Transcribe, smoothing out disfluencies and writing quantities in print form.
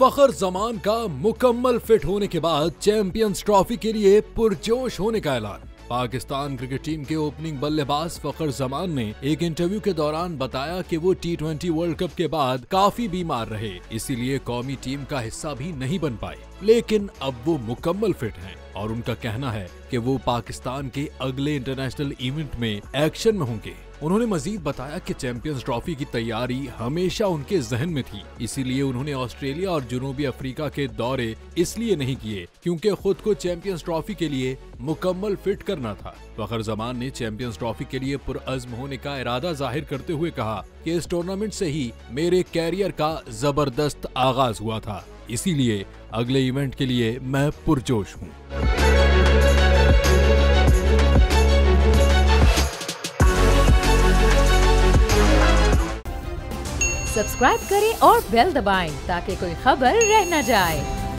फखर जमान का मुकम्मल फिट होने के बाद चैंपियंस ट्रॉफी के लिए पुरजोश होने का ऐलान। पाकिस्तान क्रिकेट टीम के ओपनिंग बल्लेबाज फखर जमान ने एक इंटरव्यू के दौरान बताया कि वो T20 वर्ल्ड कप के बाद काफी बीमार रहे, इसीलिए कौमी टीम का हिस्सा भी नहीं बन पाए, लेकिन अब वो मुकम्मल फिट हैं और उनका कहना है कि वो पाकिस्तान के अगले इंटरनेशनल इवेंट में एक्शन में होंगे। उन्होंने मजीद बताया कि चैंपियंस ट्रॉफी की तैयारी हमेशा उनके जहन में थी, इसीलिए उन्होंने ऑस्ट्रेलिया और जनूबी अफ्रीका के दौरे इसलिए नहीं किए क्योंकि खुद को चैंपियंस ट्रॉफी के लिए मुकम्मल फिट करना था। फखर जमान ने चैंपियंस ट्रॉफी के लिए पुरअज़्म होने का इरादा जाहिर करते हुए कहा कि इस टूर्नामेंट से ही मेरे कैरियर का जबरदस्त आगाज हुआ था, इसीलिए अगले इवेंट के लिए मैं पुरजोश हूँ। सब्सक्राइब करें और बेल दबाएं ताकि कोई खबर रह न जाए।